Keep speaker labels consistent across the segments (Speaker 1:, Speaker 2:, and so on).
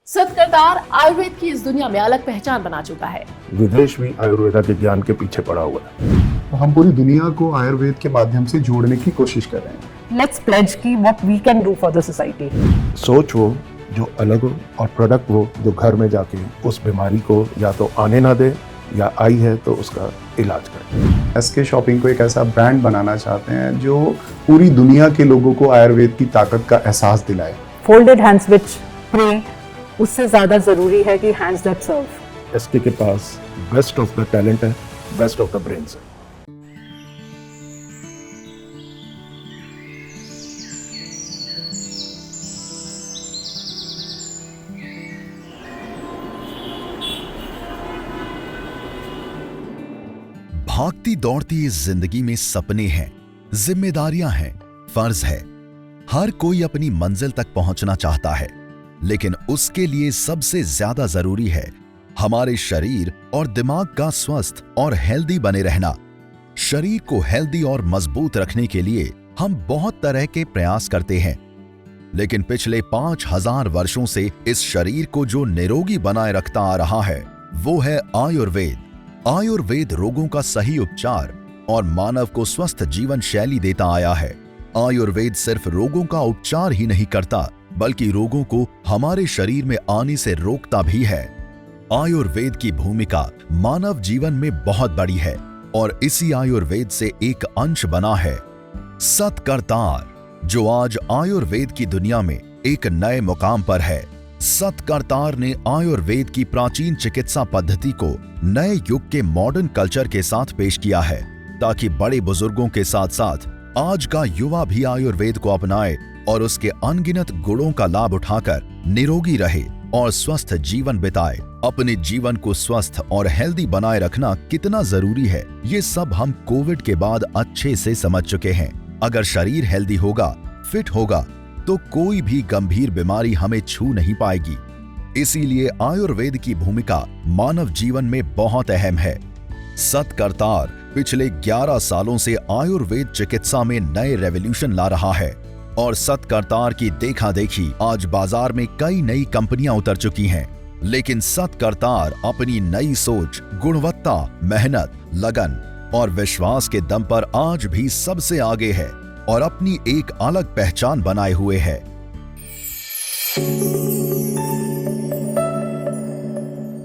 Speaker 1: सत्करतार आयुर्वेद की इस दुनिया में अलग पहचान बना चुका है।
Speaker 2: विदेश भी आयुर्वेदा के ज्ञान के पीछे पड़ा हुआ है।
Speaker 3: तो हम पूरी दुनिया को आयुर्वेद के माध्यम से जोड़ने की कोशिश कर रहे हैं।
Speaker 4: Let's pledge कि what we can do for the society.
Speaker 2: सोच वो जो अलग हो और प्रोडक्ट वो जो घर में जाके उस बीमारी को या तो आने ना दे या आई है तो उसका इलाज करे।
Speaker 3: एसके शॉपिंग को एक ऐसा ब्रांड बनाना चाहते हैं जो पूरी दुनिया के लोगों को आयुर्वेद की ताकत का एहसास दिलाए।
Speaker 4: Folded hands which pray, उससे ज्यादा जरूरी है कि hands that serve.
Speaker 2: एसके के पास बेस्ट ऑफ द टैलेंट है, बेस्ट ऑफ द ब्रेन्स है।
Speaker 5: भागती दौड़ती इस जिंदगी में सपने हैं, जिम्मेदारियां हैं, फर्ज है। हर कोई अपनी मंजिल तक पहुंचना चाहता है, लेकिन उसके लिए सबसे ज्यादा जरूरी है हमारे शरीर और दिमाग का स्वस्थ और हेल्दी बने रहना। शरीर को हेल्दी और मजबूत रखने के लिए हम बहुत तरह के प्रयास करते हैं, लेकिन पिछले 5000 वर्षों से इस शरीर को जो निरोगी बनाए रखता आ रहा है वो है आयुर्वेद। आयुर्वेद रोगों का सही उपचार और मानव को स्वस्थ जीवन शैली देता आया है। आयुर्वेद सिर्फ रोगों का उपचार ही नहीं करता, बल्कि रोगों को हमारे शरीर में आने से रोकता भी है। आयुर्वेद की भूमिका मानव जीवन में बहुत बड़ी है और इसी आयुर्वेद से एक अंश बना है सत्करतार, जो आज आयुर्वेद की दुनिया में एक नए मुकाम पर है। सत्करतार ने आयुर्वेद की प्राचीन चिकित्सा पद्धति को नए युग के मॉडर्न कल्चर के साथ पेश किया है, ताकि बड़े बुजुर्गों के साथ साथ आज का युवा भी आयुर्वेद को अपनाए और उसके अनगिनत गुणों का लाभ उठाकर निरोगी रहे और स्वस्थ जीवन बिताए। अपने जीवन को स्वस्थ और हेल्दी बनाए रखना कितना जरूरी है, ये सब हम कोविड के बाद अच्छे से समझ चुके हैं। अगर शरीर हेल्दी होगा, फिट होगा, तो कोई भी गंभीर बीमारी हमें छू नहीं पाएगी। इसीलिए आयुर्वेद की भूमिका मानव जीवन में बहुत अहम है। सत्करतार पिछले 11 सालों से आयुर्वेद चिकित्सा में नए रेवोल्यूशन ला रहा है और सत्करतार की देखा देखी आज बाजार में कई नई कंपनियां उतर चुकी हैं, लेकिन सत्करतार अपनी नई सोच, गुणवत्ता, मेहनत, लगन और विश्वास के दम पर आज भी सबसे आगे है और अपनी एक अलग पहचान बनाए हुए है।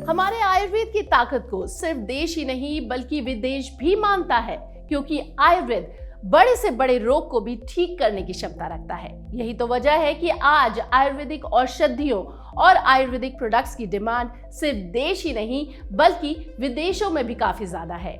Speaker 1: हमारे आयुर्वेद की ताकत को सिर्फ देश ही नहीं बल्कि विदेश भी मानता है, क्योंकि आयुर्वेद बड़े से बड़े रोग को भी ठीक करने की क्षमता रखता है। यही तो वजह है कि आज आयुर्वेदिक औषधियों और आयुर्वेदिक प्रोडक्ट्स की डिमांड सिर्फ देश ही नहीं बल्कि विदेशों में भी काफी ज्यादा है।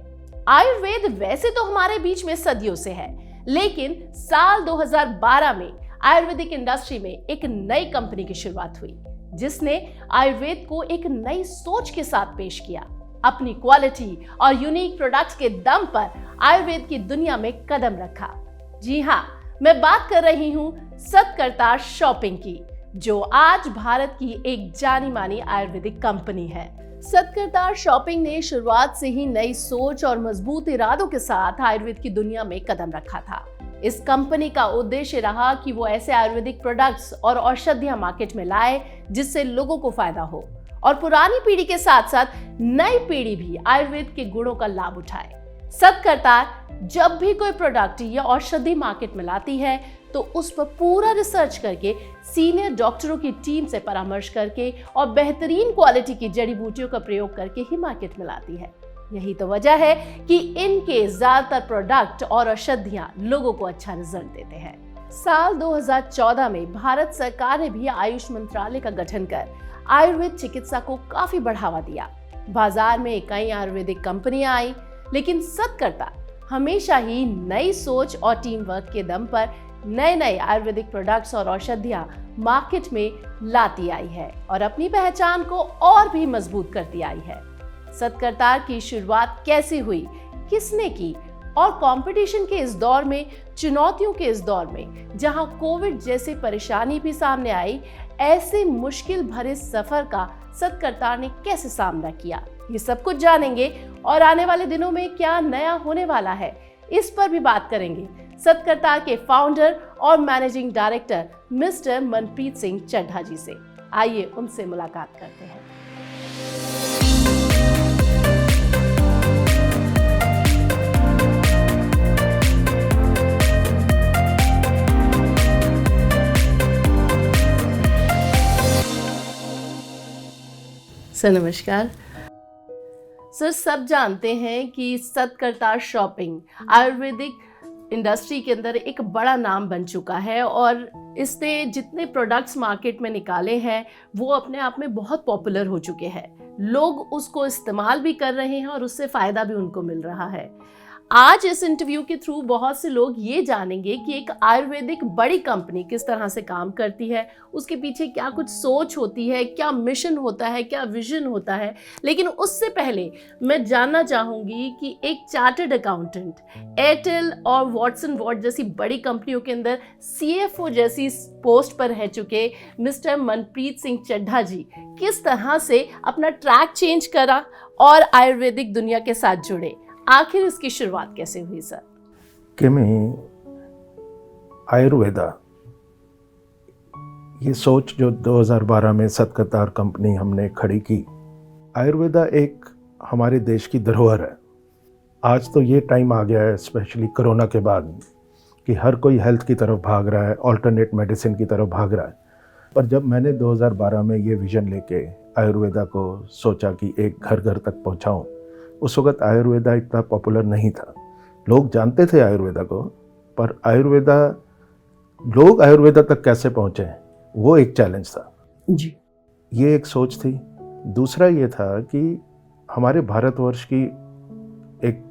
Speaker 1: आयुर्वेद वैसे तो हमारे बीच में सदियों से है, लेकिन साल 2012 में आयुर्वेदिक इंडस्ट्री में एक नई कंपनी की शुरुआत हुई, जिसने आयुर्वेद को एक नई सोच के साथ पेश किया। अपनी क्वालिटी और यूनिक प्रोडक्ट्स के दम पर आयुर्वेद की दुनिया में कदम रखा। जी हाँ, मैं बात कर रही हूँ सत्करतार शॉपिंग की, जो आज भारत की एक जानी मानी आयुर्वेदिक कंपनी है। सत्करतार शॉपिंग ने शुरुआत से ही नई सोच और मजबूत इरादों के साथ आयुर्वेद की दुनिया में कदम रखा था। इस कंपनी का उद्देश्य रहा कि वो ऐसे आयुर्वेदिक प्रोडक्ट्स और औषधियां मार्केट में लाए जिससे लोगों को फायदा हो और पुरानी पीढ़ी के साथ साथ नई पीढ़ी भी आयुर्वेद के गुणों का लाभ उठाए। सत्करतार जब भी कोई प्रोडक्ट या औषधि मार्केट में लाती है तो उस पर पूरा रिसर्च करके, सीनियर डॉक्टरों की टीम से परामर्श करके और बेहतरीन क्वालिटी की जड़ी बूटियों का प्रयोग करके ही मार्केट में लाती है। यही तो वजह है कि इनके ज्यादातर प्रोडक्ट और औषधियां लोगों को अच्छा रिजल्ट देते हैं। साल 2014 में भारत सरकार ने भी आयुष मंत्रालय का गठन कर आयुर्वेद चिकित्सा को काफी बढ़ावा दिया। बाजार में कई आयुर्वेदिक कंपनियां आई, लेकिन सत्करतार हमेशा ही नई सोच और टीम वर्क के दम पर नए नए आयुर्वेदिक प्रोडक्ट्स और औषधियां मार्केट में लाती आई है और अपनी पहचान को और भी मजबूत करती आई है। सत्करतार की शुरुआत कैसे हुई, किसने की और कंपटीशन के इस दौर में, चुनौतियों के इस दौर में, जहां कोविड जैसी परेशानी भी सामने आई, ऐसे मुश्किल भरे सफर का सत्करतार ने कैसे सामना किया, ये सब कुछ जानेंगे और आने वाले दिनों में क्या नया होने वाला है, इस पर भी बात करेंगे सत्करतार के फाउंडर और managing director mister Manpreet Singh Chadha ji से। आइए उनसे मुलाकात करते हैं। सर नमस्कार। सर सब जानते हैं कि सतकरतार शॉपिंग आयुर्वेदिक इंडस्ट्री के अंदर एक बड़ा नाम बन चुका है और इसने जितने प्रोडक्ट्स मार्केट में निकाले हैं वो अपने आप में बहुत पॉपुलर हो चुके हैं। लोग उसको इस्तेमाल भी कर रहे हैं और उससे फ़ायदा भी उनको मिल रहा है। आज इस इंटरव्यू के थ्रू बहुत से लोग ये जानेंगे कि एक आयुर्वेदिक बड़ी कंपनी किस तरह से काम करती है, उसके पीछे क्या कुछ सोच होती है, क्या मिशन होता है, क्या विजन होता है। लेकिन उससे पहले मैं जानना चाहूँगी कि एक चार्टर्ड अकाउंटेंट एयरटेल और वॉटसन वॉट जैसी बड़ी कंपनियों के अंदर CFO जैसी पोस्ट पर रह चुके मिस्टर मनप्रीत सिंह चड्ढा जी किस तरह से अपना ट्रैक चेंज करा और आयुर्वेदिक दुनिया के साथ जुड़े। आखिर इसकी शुरुआत कैसे हुई सर?
Speaker 2: कि मैं आयुर्वेदा ये सोच जो 2012 में सतकरतार कंपनी हमने खड़ी की। आयुर्वेदा एक हमारे देश की धरोहर है। आज तो ये टाइम आ गया है स्पेशली कोरोना के बाद कि हर कोई हेल्थ की तरफ भाग रहा है, अल्टरनेट मेडिसिन की तरफ भाग रहा है। पर जब मैंने 2012 में ये विज़न लेके आयुर्वेदा को सोचा कि एक घर घर तक पहुंचाऊं, उस वक्त आयुर्वेदा इतना पॉपुलर नहीं था। लोग जानते थे आयुर्वेदा को, पर लोग आयुर्वेदा तक कैसे पहुँचे वो एक चैलेंज था
Speaker 1: जी।
Speaker 2: ये एक सोच थी। दूसरा ये था कि हमारे भारतवर्ष की एक,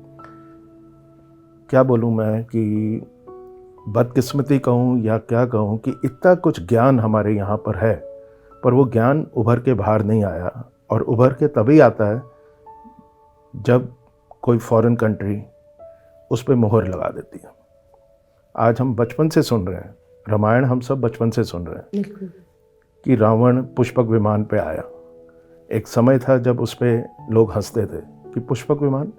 Speaker 2: क्या बोलूँ मैं, कि बदकिस्मती कहूँ या क्या कहूँ, कि इतना कुछ ज्ञान हमारे यहाँ पर है पर वो ज्ञान उभर के बाहर नहीं आया। और उभर के तभी आता है जब कोई फॉरेन कंट्री उस पर मोहर लगा देती है। आज हम बचपन से सुन रहे हैं, रामायण हम सब बचपन से सुन रहे हैं कि रावण पुष्पक विमान पे आया। एक समय था जब उस पर लोग हंसते थे कि पुष्पक विमान,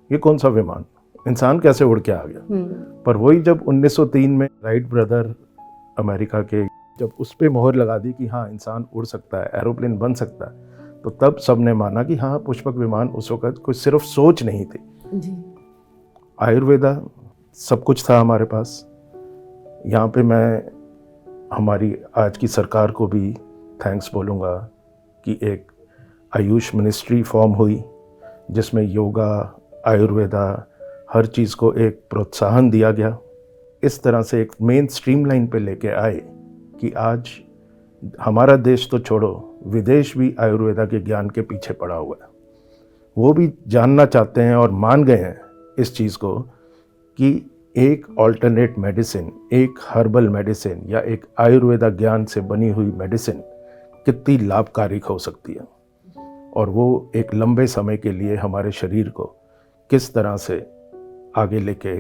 Speaker 2: ये कौन सा विमान, इंसान कैसे उड़ के आ गया। पर वही जब 1903 में राइट ब्रदर अमेरिका के जब उस पर मोहर लगा दी कि हाँ इंसान उड़ सकता है, एरोप्लेन बन सकता है, तो तब सबने माना कि हाँ पुष्पक विमान उस वक्त कुछ सिर्फ सोच नहीं थी
Speaker 1: जी।
Speaker 2: आयुर्वेदा सब कुछ था हमारे पास। यहाँ पे मैं हमारी आज की सरकार को भी थैंक्स बोलूँगा कि एक आयुष मिनिस्ट्री फॉर्म हुई जिसमें योगा, आयुर्वेदा, हर चीज़ को एक प्रोत्साहन दिया गया। इस तरह से एक मेन स्ट्रीमलाइन पे लेके आए कि आज हमारा देश तो छोड़ो, विदेश भी आयुर्वेदा के ज्ञान के पीछे पड़ा हुआ है। वो भी जानना चाहते हैं और मान गए हैं इस चीज़ को कि एक अल्टरनेट मेडिसिन, एक हर्बल मेडिसिन या एक आयुर्वेदा ज्ञान से बनी हुई मेडिसिन कितनी लाभकारी हो सकती है और वो एक लंबे समय के लिए हमारे शरीर को किस तरह से आगे लेके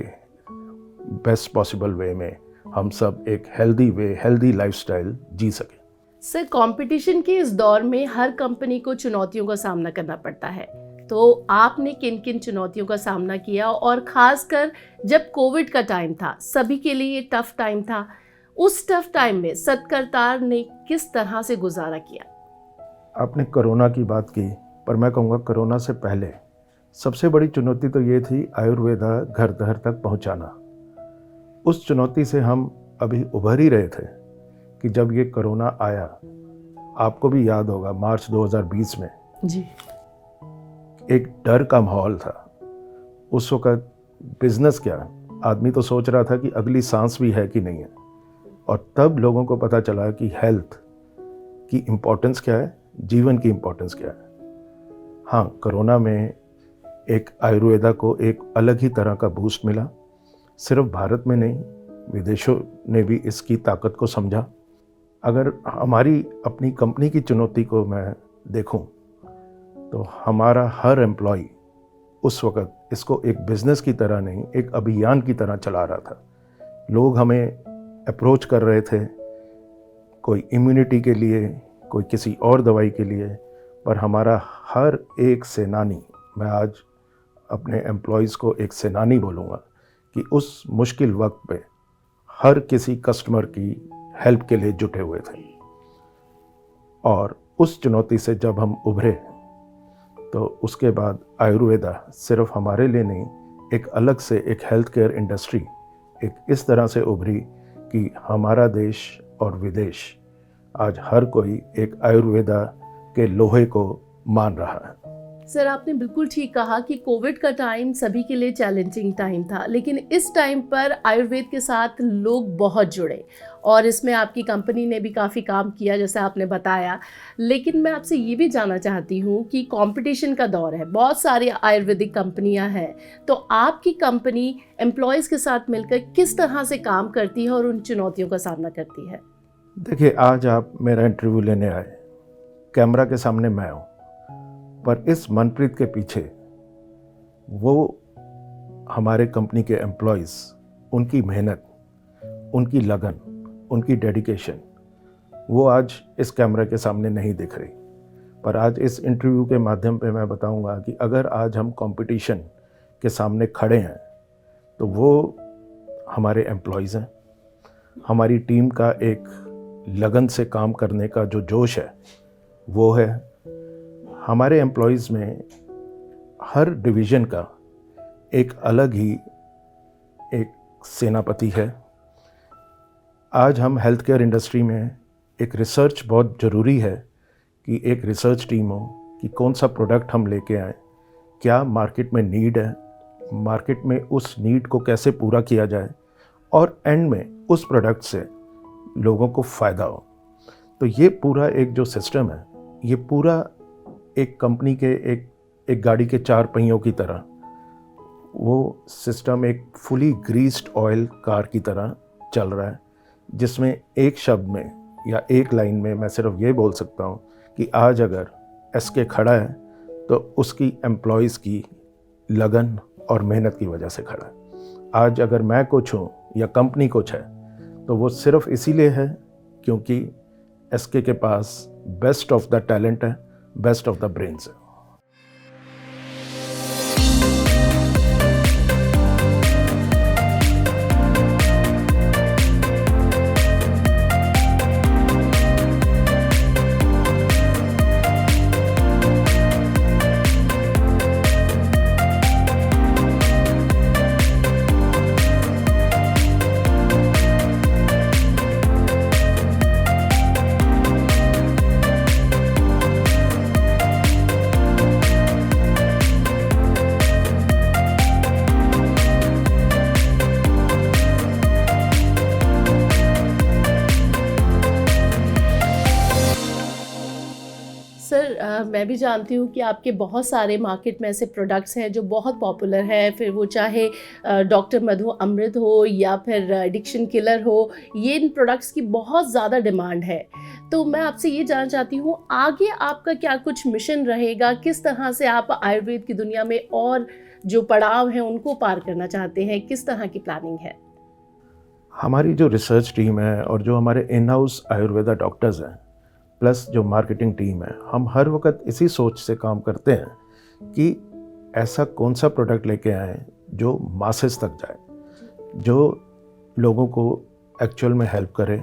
Speaker 2: बेस्ट पॉसिबल वे में हम सब एक हेल्दी लाइफस्टाइल जी सके।
Speaker 1: सर कंपटीशन के इस दौर में हर कंपनी को चुनौतियों का सामना करना पड़ता है, तो आपने किन किन चुनौतियों का सामना किया और खासकर जब कोविड का टाइम था, सभी के लिए ये टफ टाइम था, उस टफ टाइम में सतकरतार ने किस तरह से गुजारा किया?
Speaker 2: आपने कोरोना की बात की, पर मैं कहूँगा कोरोना से पहले सबसे बड़ी चुनौती तो ये थी आयुर्वेदा घर घर तक पहुँचाना। उस चुनौती से हम अभी उभर ही रहे थे कि जब ये कोरोना आया, आपको भी याद होगा मार्च 2020 में
Speaker 1: जी
Speaker 2: एक डर का माहौल था। उस वक्त बिजनेस क्या, आदमी तो सोच रहा था कि अगली सांस भी है कि नहीं है। और तब लोगों को पता चला कि हेल्थ की इम्पोर्टेंस क्या है, जीवन की इम्पोर्टेंस क्या है। हाँ, कोरोना में एक आयुर्वेदा को एक अलग ही तरह का बूस्ट मिला। सिर्फ भारत में नहीं, विदेशों ने भी इसकी ताकत को समझा। अगर हमारी अपनी कंपनी की चुनौती को मैं देखूं तो हमारा हर एम्प्लॉय उस वक्त इसको एक बिज़नेस की तरह नहीं, एक अभियान की तरह चला रहा था। लोग हमें अप्रोच कर रहे थे, कोई इम्यूनिटी के लिए, कोई किसी और दवाई के लिए, पर हमारा हर एक सेनानी, मैं आज अपने एम्प्लॉयज़ को एक सेनानी बोलूँगा, कि उस मुश्किल वक्त पे हर किसी कस्टमर की हेल्प के लिए जुटे हुए थे। और उस चुनौती से जब हम उभरे तो उसके बाद आयुर्वेदा सिर्फ हमारे लिए नहीं, एक अलग से एक हेल्थ केयर इंडस्ट्री एक इस तरह से उभरी कि हमारा देश और विदेश आज हर कोई एक आयुर्वेदा के लोहे को मान रहा है।
Speaker 1: सर, आपने बिल्कुल ठीक कहा कि कोविड का टाइम सभी के लिए चैलेंजिंग टाइम था, लेकिन इस टाइम पर आयुर्वेद के साथ लोग बहुत जुड़े और इसमें आपकी कंपनी ने भी काफ़ी काम किया जैसे आपने बताया। लेकिन मैं आपसे ये भी जानना चाहती हूँ कि कंपटीशन का दौर है, बहुत सारी आयुर्वेदिक कंपनियाँ हैं, तो आपकी कंपनी एम्प्लॉयज़ के साथ मिलकर किस तरह से काम करती है और उन चुनौतियों का सामना करती है?
Speaker 2: देखिए, आज आप मेरा इंटरव्यू लेने आए, कैमरा के सामने मैं हूँ, पर इस मनप्रीत के पीछे वो हमारे कंपनी के एम्प्लॉयज़, उनकी मेहनत, उनकी लगन, उनकी डेडिकेशन, वो आज इस कैमरा के सामने नहीं दिख रही। पर आज इस इंटरव्यू के माध्यम पे मैं बताऊंगा कि अगर आज हम कंपटीशन के सामने खड़े हैं तो वो हमारे एम्प्लॉयज़ हैं। हमारी टीम का एक लगन से काम करने का जो जोश है वो है। हमारे एम्प्लॉयज़ में हर डिवीज़न का एक अलग ही एक सेनापति है। आज हम हेल्थ केयर इंडस्ट्री में एक रिसर्च बहुत ज़रूरी है कि एक रिसर्च टीम हो कि कौन सा प्रोडक्ट हम लेके आएँ, क्या मार्केट में नीड है, मार्केट में उस नीड को कैसे पूरा किया जाए और एंड में उस प्रोडक्ट से लोगों को फ़ायदा हो। तो ये पूरा एक जो सिस्टम है, ये पूरा एक कंपनी के एक गाड़ी के 4 पहियों की तरह वो सिस्टम एक फुली ग्रीस्ड ऑयल कार की तरह चल रहा है, जिसमें एक शब्द में या एक लाइन में मैं सिर्फ ये बोल सकता हूँ कि आज अगर एसके खड़ा है तो उसकी एम्प्लॉयज़ की लगन और मेहनत की वजह से खड़ा है। आज अगर मैं कुछ हूँ या कंपनी कुछ है तो वो सिर्फ इसीलिए है क्योंकि एसके के पास बेस्ट ऑफ द टैलेंट है, बेस्ट ऑफ द ब्रेन्स है।
Speaker 1: मैं भी जानती हूँ कि आपके बहुत सारे मार्केट में ऐसे प्रोडक्ट्स हैं जो बहुत पॉपुलर हैं, फिर वो चाहे डॉक्टर मधु अमृत हो या फिर एडिक्शन किलर हो, ये इन प्रोडक्ट्स की बहुत ज़्यादा डिमांड है। तो मैं आपसे ये जानना चाहती हूँ आगे आपका क्या कुछ मिशन रहेगा, किस तरह से आप आयुर्वेद की दुनिया में और जो पड़ाव हैं उनको पार करना चाहते हैं, किस तरह की प्लानिंग है?
Speaker 2: हमारी जो रिसर्च टीम है और जो हमारे इन हाउस आयुर्वेदा डॉक्टर्स हैं प्लस जो मार्केटिंग टीम है, हम हर वक्त इसी सोच से काम करते हैं कि ऐसा कौन सा प्रोडक्ट लेके आएँ जो मासेस तक जाए, जो लोगों को एक्चुअल में हेल्प करे,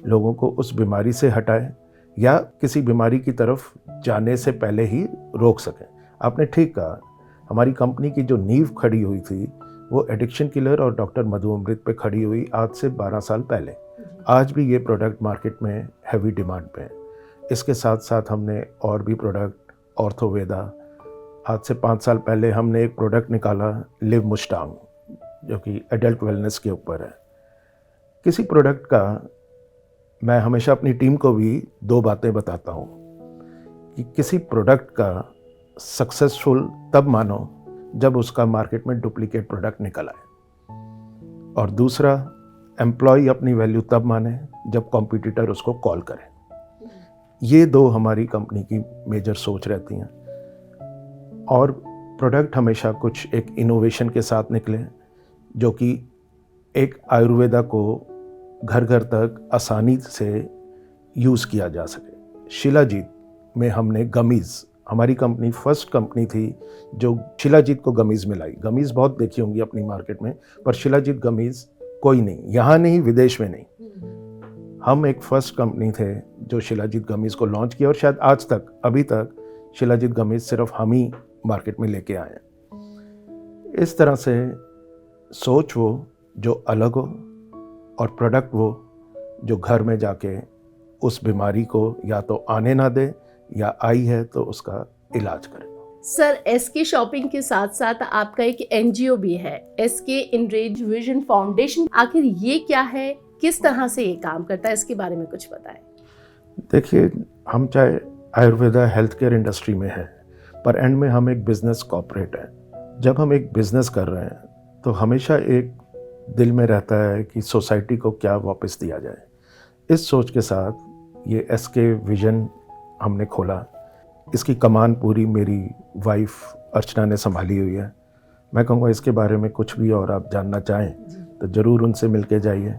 Speaker 2: लोगों को उस बीमारी से हटाए या किसी बीमारी की तरफ जाने से पहले ही रोक सकें। आपने ठीक कहा, हमारी कंपनी की जो नींव खड़ी हुई थी वो एडिक्शन किलर और डॉक्टर मधु अमृत पे खड़ी हुई आज से 12 साल पहले। आज भी ये प्रोडक्ट मार्केट में हैवी डिमांड पे है। इसके साथ साथ हमने और भी प्रोडक्ट, ऑर्थोवेदा, आज से 5 साल पहले हमने एक प्रोडक्ट निकाला लिव मुस्टांग, जो कि एडल्ट वेलनेस के ऊपर है। किसी प्रोडक्ट का मैं हमेशा अपनी टीम को भी 2 बातें बताता हूँ कि किसी प्रोडक्ट का सक्सेसफुल तब मानो जब उसका मार्केट में डुप्लीकेट प्रोडक्ट निकल आए, और दूसरा एम्प्लॉय अपनी वैल्यू तब माने जब कॉम्पिटिटर उसको कॉल करे। ये 2 हमारी कंपनी की मेजर सोच रहती हैं। और प्रोडक्ट हमेशा कुछ एक इनोवेशन के साथ निकले जो कि एक आयुर्वेदा को घर घर तक आसानी से यूज़ किया जा सके। शिलाजीत में हमने गमीज़, हमारी कंपनी फर्स्ट कंपनी थी जो शिलाजीत को गमीज़ मिलाई। गमीज़ बहुत देखी होंगी अपनी मार्केट में, पर शिलाजीत गमीज़ कोई नहीं, यहाँ नहीं, विदेश में नहीं। हम एक फर्स्ट कंपनी थे जो शिलाजीत गमीज़ को लॉन्च किया, और शायद आज तक अभी तक शिलाजीत गमीज़ सिर्फ हम ही मार्केट में लेके आए हैं। इस तरह से सोच वो जो अलग हो और प्रोडक्ट वो जो घर में जाके उस बीमारी को या तो आने ना दे या आई है तो उसका इलाज करे।
Speaker 1: सर, एसके शॉपिंग के साथ साथ आपका एक एनजीओ भी है, एसके इनरेज विजन फाउंडेशन। आखिर ये क्या है, किस तरह से ये काम करता है, इसके बारे में कुछ बताएं।
Speaker 2: देखिए, हम चाहे आयुर्वेदा हेल्थ केयर इंडस्ट्री में हैं, पर एंड में हम एक बिजनेस कॉर्पोरेट हैं। जब हम एक बिजनेस कर रहे हैं तो हमेशा एक दिल में रहता है कि सोसाइटी को क्या वापस दिया जाए। इस सोच के साथ ये एसके विजन हमने खोला। इसकी कमान पूरी मेरी वाइफ अर्चना ने संभाली हुई है। मैं कहूँगा इसके बारे में कुछ भी और आप जानना चाहें तो ज़रूर उनसे मिल के जाइए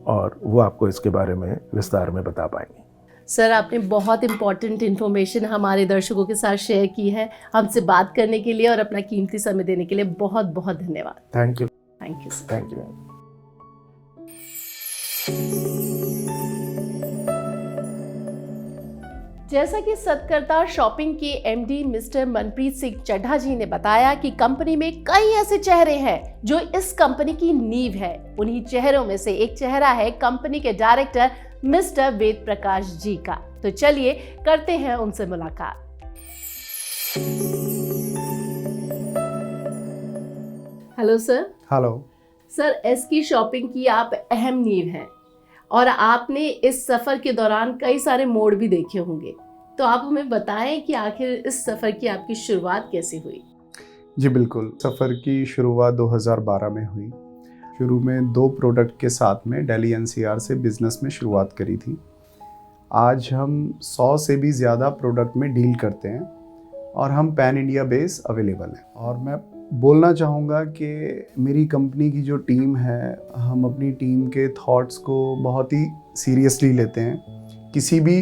Speaker 2: और वो आपको इसके बारे में विस्तार में बता पाएंगे।
Speaker 1: सर, आपने बहुत इंपॉर्टेंट इन्फॉर्मेशन हमारे दर्शकों के साथ शेयर की है। हमसे बात करने के लिए और अपना कीमती समय देने के लिए बहुत बहुत धन्यवाद।
Speaker 2: Thank you.
Speaker 1: Thank you sir.
Speaker 2: Thank you.
Speaker 1: जैसा कि सतकर्ता शॉपिंग के एमडी मिस्टर मनप्रीत सिंह चड्ढा जी ने बताया कि कंपनी में कई ऐसे चेहरे हैं जो इस कंपनी की नींव है। उन्हीं चेहरों में से एक चेहरा है कंपनी के डायरेक्टर मिस्टर वेद प्रकाश जी का। तो चलिए करते हैं उनसे मुलाकात। Hello sir.
Speaker 3: Hello
Speaker 1: sir, SK shopping की आप अहम नींव हैं और आपने इस सफ़र के दौरान कई सारे मोड़ भी देखे होंगे। तो आप हमें बताएं कि आखिर इस सफ़र की आपकी शुरुआत कैसे हुई।
Speaker 3: जी बिल्कुल, सफ़र की शुरुआत 2012 में हुई। शुरू में 2 प्रोडक्ट के साथ में दिल्ली एनसीआर से बिज़नेस में शुरुआत करी थी। आज हम 100 से भी ज़्यादा प्रोडक्ट में डील करते हैं और हम पैन इंडिया बेस अवेलेबल हैं। और मैं बोलना चाहूँगा कि मेरी कंपनी की जो टीम है, हम अपनी टीम के थॉट्स को बहुत ही सीरियसली लेते हैं। किसी भी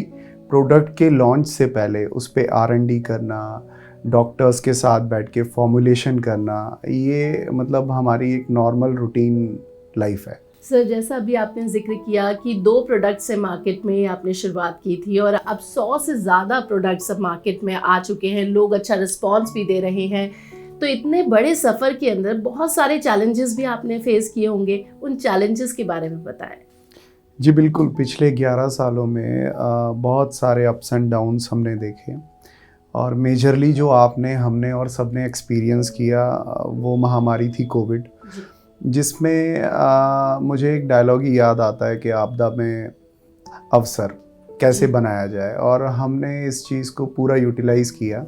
Speaker 3: प्रोडक्ट के लॉन्च से पहले उस पे R&D करना, डॉक्टर्स के साथ बैठ के फॉर्मुलेशन करना, ये मतलब हमारी एक नॉर्मल रूटीन लाइफ है।
Speaker 1: सर, जैसा अभी आपने जिक्र किया कि 2 प्रोडक्ट से मार्केट में आपने शुरुआत की थी और अब 100 से ज़्यादा प्रोडक्ट्स अब मार्केट में आ चुके हैं, लोग अच्छा रिस्पॉन्स भी दे रहे हैं। तो इतने बड़े सफ़र के अंदर बहुत सारे चैलेंजेस भी आपने फेस किए होंगे, उन चैलेंजेस के बारे में बताएं।
Speaker 3: जी बिल्कुल, पिछले 11 सालों में बहुत सारे अप्स एंड डाउन्स हमने देखे और मेजरली जो हमने और सबने एक्सपीरियंस किया वो महामारी थी कोविड, जिसमें मुझे एक डायलॉग ही याद आता है कि आपदा में अवसर कैसे बनाया जाए, और हमने इस चीज़ को पूरा यूटिलाइज़ किया।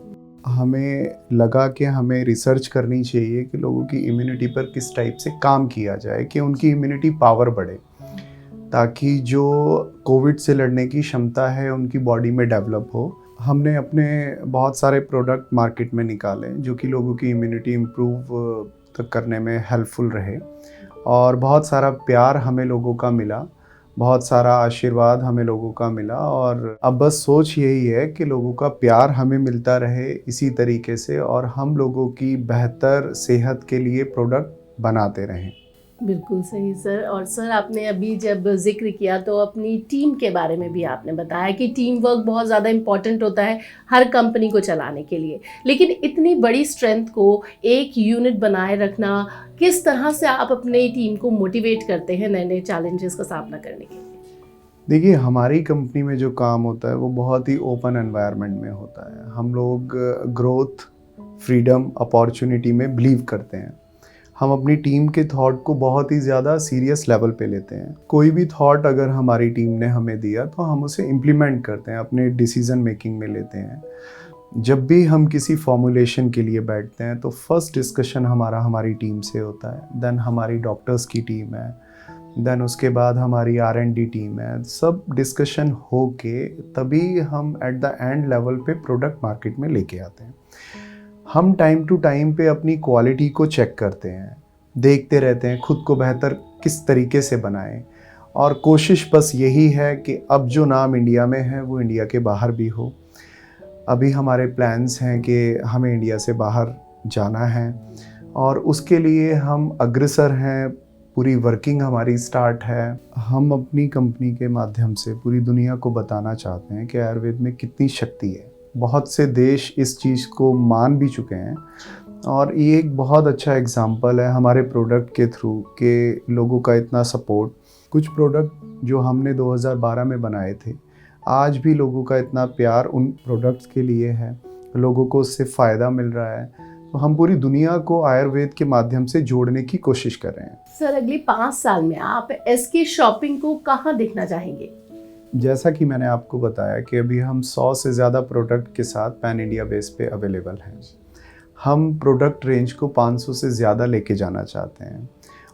Speaker 3: हमें लगा कि हमें रिसर्च करनी चाहिए कि लोगों की इम्यूनिटी पर किस टाइप से काम किया जाए कि उनकी इम्यूनिटी पावर बढ़े, ताकि जो कोविड से लड़ने की क्षमता है उनकी बॉडी में डेवलप हो। हमने अपने बहुत सारे प्रोडक्ट मार्केट में निकाले जो कि लोगों की इम्यूनिटी इम्प्रूव तक करने में हेल्पफुल रहे, और बहुत सारा प्यार हमें लोगों का मिला, बहुत सारा आशीर्वाद हमें लोगों का मिला। और अब बस सोच यही है कि लोगों का प्यार हमें मिलता रहे इसी तरीके से, और हम लोगों की बेहतर सेहत के लिए प्रोडक्ट बनाते रहें।
Speaker 1: बिल्कुल सही सर। और सर, आपने अभी जब जिक्र किया तो अपनी टीम के बारे में भी आपने बताया कि टीम वर्क बहुत ज़्यादा इम्पॉर्टेंट होता है हर कंपनी को चलाने के लिए, लेकिन इतनी बड़ी स्ट्रेंथ को एक यूनिट बनाए रखना, किस तरह से आप अपने टीम को मोटिवेट करते हैं नए नए चैलेंजेस का सामना करने के लिए?
Speaker 3: देखिए, हमारी कंपनी में जो काम होता है वो बहुत ही ओपन एनवायरनमेंट में होता है। हम लोग ग्रोथ, फ्रीडम, अपॉर्चुनिटी में बिलीव करते हैं। हम अपनी टीम के थॉट को बहुत ही ज़्यादा सीरियस लेवल पे लेते हैं। कोई भी थॉट अगर हमारी टीम ने हमें दिया तो हम उसे इम्प्लीमेंट करते हैं, अपने डिसीज़न मेकिंग में लेते हैं। जब भी हम किसी फॉर्मुलेशन के लिए बैठते हैं तो फर्स्ट डिस्कशन हमारी टीम से होता है, देन हमारी डॉक्टर्स की टीम है, देन उसके बाद हमारी R&D टीम है। सब डिस्कशन हो के तभी हम एट द एंड लेवल पे प्रोडक्ट मार्केट में लेके आते हैं। हम टाइम टू टाइम पे अपनी क्वालिटी को चेक करते हैं, देखते रहते हैं खुद को बेहतर किस तरीके से बनाएं, और कोशिश बस यही है कि अब जो नाम इंडिया में है वो इंडिया के बाहर भी हो। अभी हमारे प्लान्स हैं कि हमें इंडिया से बाहर जाना है और उसके लिए हम अग्रसर हैं पूरी वर्किंग हमारी स्टार्ट है। हम अपनी कंपनी के माध्यम से पूरी दुनिया को बताना चाहते हैं कि आयुर्वेद में कितनी शक्ति है। बहुत से देश इस चीज़ को मान भी चुके हैं और ये एक बहुत अच्छा एग्जाम्पल है हमारे प्रोडक्ट के थ्रू के लोगों का इतना सपोर्ट। कुछ प्रोडक्ट जो हमने 2012 में बनाए थे, आज भी लोगों का इतना प्यार उन प्रोडक्ट्स के लिए है, लोगों को उससे फ़ायदा मिल रहा है। तो हम पूरी दुनिया को आयुर्वेद के माध्यम से जोड़ने की कोशिश कर रहे हैं।
Speaker 1: सर, अगले 5 साल में आप एसके शॉपिंग को कहाँ देखना चाहेंगे?
Speaker 3: जैसा कि मैंने आपको बताया कि अभी हम 100 से ज़्यादा प्रोडक्ट के साथ पैन इंडिया बेस पे अवेलेबल हैं। हम प्रोडक्ट रेंज को 500 से ज़्यादा लेके जाना चाहते हैं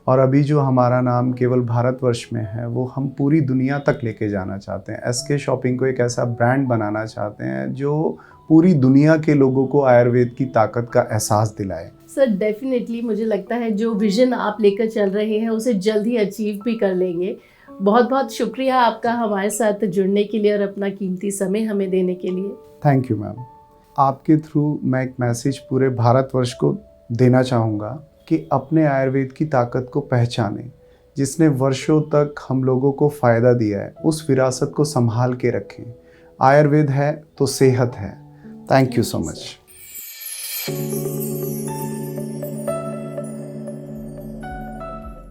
Speaker 3: और अभी जो हमारा नाम केवल भारतवर्ष में है वो हम पूरी दुनिया तक लेके जाना चाहते हैं। एसके शॉपिंग को एक ऐसा ब्रांड बनाना चाहते हैं जो पूरी दुनिया के लोगों को आयुर्वेद की ताकत का एहसास दिलाए।
Speaker 1: सर, डेफिनेटली मुझे लगता है जो विजन आप लेकर चल रहे हैं उसे जल्द ही अचीव भी कर लेंगे। बहुत बहुत शुक्रिया आपका हमारे साथ जुड़ने के लिए और अपना कीमती समय हमें देने के लिए।
Speaker 3: Thank you ma'am. आपके थ्रू मैं एक मैसेज पूरे भारतवर्ष को देना चाहूँगा कि अपने आयुर्वेद की ताकत को पहचानें, जिसने वर्षों तक हम लोगों को फ़ायदा दिया है। उस विरासत को संभाल के रखें। आयुर्वेद है तो सेहत है। Thank you so much.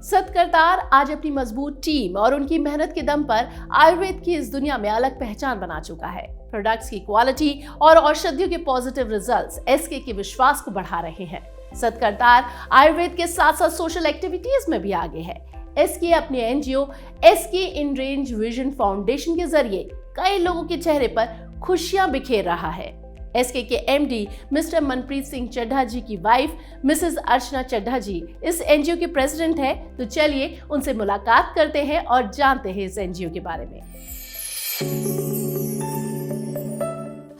Speaker 1: Satkartar आज अपनी मजबूत टीम और उनकी मेहनत के दम पर आयुर्वेद की इस दुनिया में अलग पहचान बना चुका है। प्रोडक्ट्स की क्वालिटी और औषधियों के पॉजिटिव रिजल्ट्स एसके के विश्वास को बढ़ा रहे हैं। सतकरतार आयुर्वेद के साथ साथ सोशल एक्टिविटीज में भी आगे है। एसके अपने NGO SK in range vision foundation के जरिए कई लोगों के चेहरे पर खुशियां बिखेर रहा है। एसके के एमडी मिस्टर मनप्रीत सिंह चड्ढा जी की वाइफ मिसेस अर्चना चड्ढा जी इस एनजीओ के प्रेसिडेंट है। तो चलिए उनसे मुलाकात करते हैं और जानते हैं इस एनजीओ के बारे में।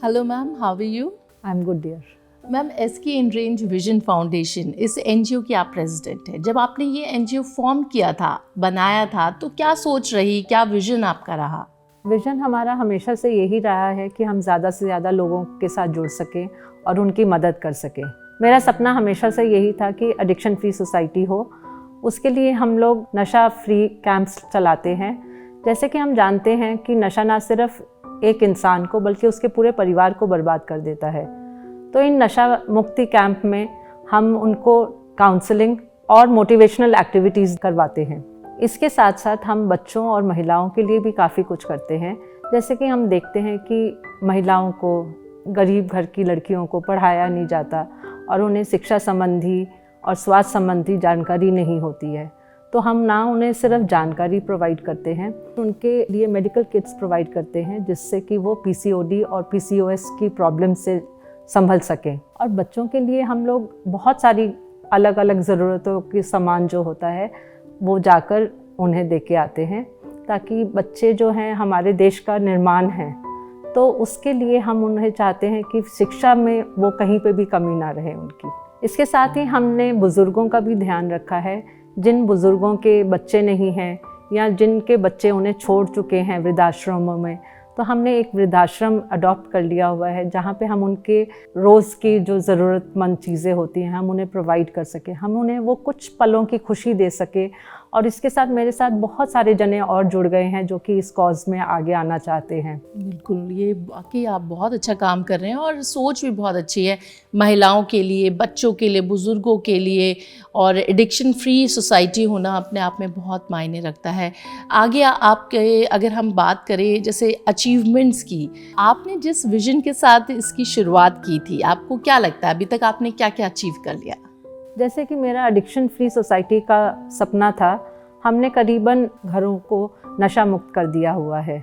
Speaker 1: Hello ma'am, how are you?
Speaker 4: I am good dear.
Speaker 1: Ma'am, SK in range vision foundation इस एनजीओ की आप प्रेसिडेंट हैं। जब आपने ये एनजीओ फॉर्म किया था, बनाया था, तो क्या सोच रही, क्या विजन आपका रहा?
Speaker 4: विजन हमारा हमेशा से यही रहा है कि हम ज़्यादा से ज़्यादा लोगों के साथ जुड़ सकें और उनकी मदद कर सकें। मेरा सपना हमेशा से यही था कि एडिक्शन फ्री सोसाइटी हो। उसके लिए हम लोग नशा फ्री कैंप्स चलाते हैं। जैसे कि हम जानते हैं कि नशा ना सिर्फ एक इंसान को बल्कि उसके पूरे परिवार को बर्बाद कर देता है। तो इन नशा मुक्ति कैंप में हम उनको काउंसलिंग और मोटिवेशनल एक्टिविटीज़ करवाते हैं। इसके साथ साथ हम बच्चों और महिलाओं के लिए भी काफ़ी कुछ करते हैं। जैसे कि हम देखते हैं कि महिलाओं को, गरीब घर की लड़कियों को पढ़ाया नहीं जाता और उन्हें शिक्षा संबंधी और स्वास्थ्य संबंधी जानकारी नहीं होती है। तो हम ना उन्हें सिर्फ जानकारी प्रोवाइड करते हैं, उनके लिए मेडिकल किट्स प्रोवाइड करते हैं जिससे कि वो पीसीओडी और पीसीओएस की प्रॉब्लम से संभल सकें। और बच्चों के लिए हम लोग बहुत सारी अलग अलग ज़रूरतों के सामान जो होता है वो जाकर उन्हें दे के आते हैं, ताकि बच्चे जो हैं हमारे देश का निर्माण है। तो उसके लिए हम उन्हें चाहते हैं कि शिक्षा में वो कहीं पे भी कमी ना रहे उनकी। इसके साथ ही हमने बुज़ुर्गों का भी ध्यान रखा है। जिन बुज़ुर्गों के बच्चे नहीं हैं या जिनके बच्चे उन्हें छोड़ चुके हैं वृद्धाश्रमों में, तो हमने एक वृद्धाश्रम अडॉप्ट कर लिया हुआ है जहाँ पे हम उनके रोज़ की जो ज़रूरतमंद चीज़ें होती हैं हम उन्हें प्रोवाइड कर सकें, हम उन्हें वो कुछ पलों की खुशी दे सके। और इसके साथ मेरे साथ बहुत सारे जने और जुड़ गए हैं जो कि इस कॉज में आगे आना चाहते हैं।
Speaker 1: बिल्कुल, ये वाकई आप बहुत अच्छा काम कर रहे हैं और सोच भी बहुत अच्छी है। महिलाओं के लिए, बच्चों के लिए, बुज़ुर्गों के लिए और एडिक्शन फ्री सोसाइटी होना अपने आप में बहुत मायने रखता है। आगे आपके अगर हम बात करें जैसे अचीवमेंट्स की, आपने जिस विजन के साथ इसकी शुरुआत की थी, आपको क्या लगता है अभी तक आपने क्या क्या अचीव कर लिया?
Speaker 4: जैसे कि मेरा एडिक्शन फ्री सोसाइटी का सपना था, हमने करीबन घरों को नशा मुक्त कर दिया हुआ है।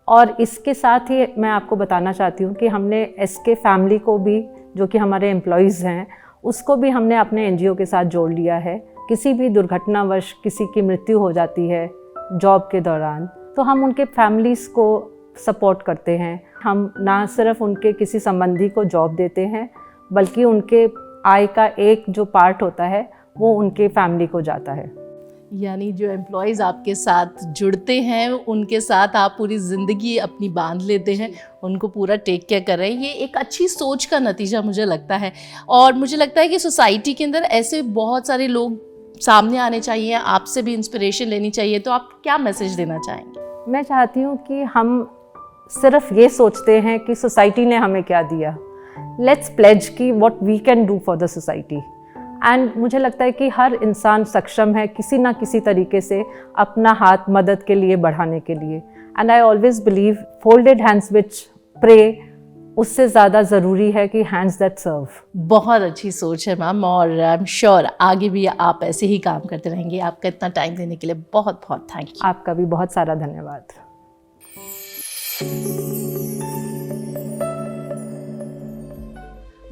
Speaker 4: और इसके साथ ही मैं आपको बताना चाहती हूँ कि हमने एसके फैमिली को भी, जो कि हमारे एम्प्लॉयज़ हैं, उसको भी हमने अपने एनजीओ के साथ जोड़ लिया है। किसी भी दुर्घटनावश किसी की मृत्यु हो जाती है जॉब के दौरान, तो हम उनके फैमिलीज़ को सपोर्ट करते हैं। हम ना सिर्फ उनके किसी संबंधी को जॉब देते हैं बल्कि उनके आय का एक जो पार्ट होता है वो उनके फैमिली को जाता है।
Speaker 1: यानी जो एम्प्लॉयज़ आपके साथ जुड़ते हैं उनके साथ आप पूरी ज़िंदगी अपनी बांध लेते हैं, उनको पूरा टेक केयर कर रहे हैं। ये एक अच्छी सोच का नतीजा मुझे लगता है। और मुझे लगता है कि सोसाइटी के अंदर ऐसे बहुत सारे लोग सामने आने चाहिए, आपसे भी इंस्पिरेशन लेनी चाहिए, तो आप क्या मैसेज देना चाहेंगे?
Speaker 4: मैं चाहती हूँ कि हम सिर्फ ये सोचते हैं कि सोसाइटी ने हमें क्या दिया, लेट्स प्लेज कि what we can do for the society. And मुझे लगता है कि हर इंसान सक्षम है किसी ना किसी तरीके से अपना हाथ मदद के लिए बढ़ाने के लिए। And I always believe folded hands which pray उससे ज़्यादा ज़रूरी है कि हैंड्स दैट सर्व।
Speaker 1: बहुत अच्छी सोच है मैम, और आई एम श्योर आगे भी आप ऐसे ही काम करते रहेंगे। आपका इतना टाइम देने के लिए बहुत बहुत थैंक यू।
Speaker 4: आपका भी बहुत सारा धन्यवाद।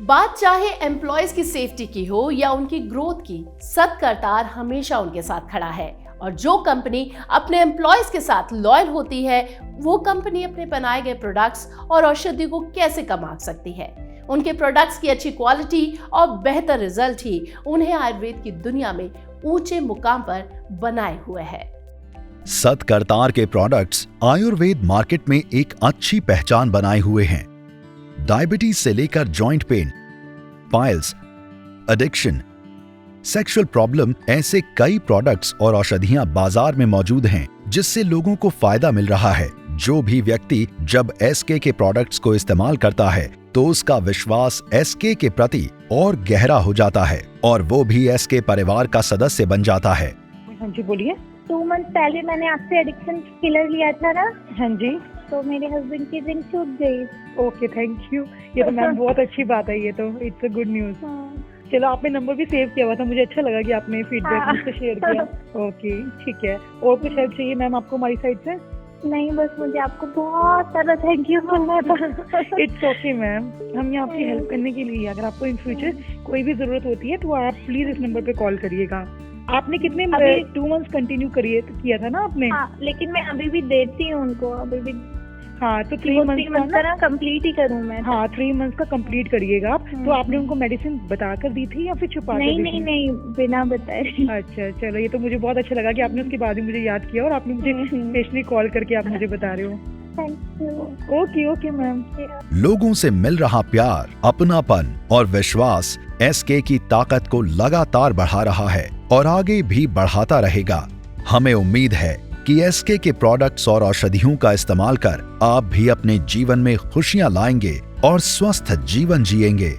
Speaker 1: बात चाहे एम्प्लॉयज की सेफ्टी की हो या उनकी ग्रोथ की, सत्करतार हमेशा उनके साथ खड़ा है। और जो कंपनी अपने एम्प्लॉयज के साथ लॉयल होती है, वो कंपनी अपने बनाए गए प्रोडक्ट्स और औषधि को कैसे कम आंक सकती है। उनके प्रोडक्ट्स की अच्छी क्वालिटी और बेहतर रिजल्ट ही उन्हें आयुर्वेद की दुनिया में ऊंचे मुकाम पर बनाए हुए है।
Speaker 5: सत्करतार के प्रोडक्ट्स आयुर्वेद मार्केट में एक अच्छी पहचान बनाए हुए हैं। डायबिटीज से लेकर joint pain, piles, addiction, sexual problem, ऐसे कई प्रोडक्ट्स और औषधियां बाजार में मौजूद हैं जिससे लोगों को फायदा मिल रहा है। जो भी व्यक्ति जब एसके के प्रोडक्ट्स को इस्तेमाल करता है तो उसका विश्वास एसके के प्रति और गहरा हो जाता है और वो भी एसके परिवार का सदस्य बन जाता है।
Speaker 6: हाँ जी बोलिए।
Speaker 7: 2 मंथ पहले मैंने आपसे एडिक्शन किलर लिया था ना,
Speaker 6: हाँ जी।
Speaker 7: तो मेरे हस्बैंड की रिंग छूट गई।
Speaker 6: Okay, thank you. ये तो मैम बहुत अच्छी बात है, ये तो इट्स अ गुड न्यूज। चलो, आपने नंबर भी सेव किया हुआ था, मुझे अच्छा लगा कि आपने फीडबैक मुझसे शेयर किया। ओके, ठीक है। और कुछ हेल्प चाहिए मैम आपको हमारी साइड से?
Speaker 7: नहीं, बस मुझे आपको बहुत सारा थैंक यू बोलना था।
Speaker 6: इट्स ओके मैम, हम यहाँ आपकी हेल्प करने के लिए। अगर आपको इन फ्यूचर कोई भी जरूरत होती है तो आप प्लीज इस नंबर पे कॉल करिएगा। आपने कितने 2 मंथ्स कंटिन्यू किया था ना आपने?
Speaker 7: हाँ, लेकिन मैं अभी भी देती हूँ उनको, अभी भी।
Speaker 6: हाँ, तो 3 मंथ
Speaker 7: का ना कंप्लीट ही करूँ मैं?
Speaker 6: हाँ, 3 मंथ्स का कंप्लीट करिएगा आप। तो आपने उनको मेडिसिन बताकर दी थी या फिर छुपा कर दी थी?
Speaker 7: नहीं, बिना बताए।
Speaker 6: अच्छा, चलो, ये तो मुझे बहुत अच्छा लगा कि आपने उसके बाद ही मुझे याद किया और आपने मुझे स्पेशली कॉल करके आप मुझे बता रहे हो।
Speaker 7: Thank you.
Speaker 6: Okay ma'am.
Speaker 5: लोगों से मिल रहा प्यार, अपनापन और विश्वास एसके की ताकत को लगातार बढ़ा रहा है और आगे भी बढ़ाता रहेगा। हमें उम्मीद है कि एसके के प्रोडक्ट्स और औषधियों का इस्तेमाल कर आप भी अपने जीवन में खुशियां लाएंगे और स्वस्थ जीवन जिएंगे।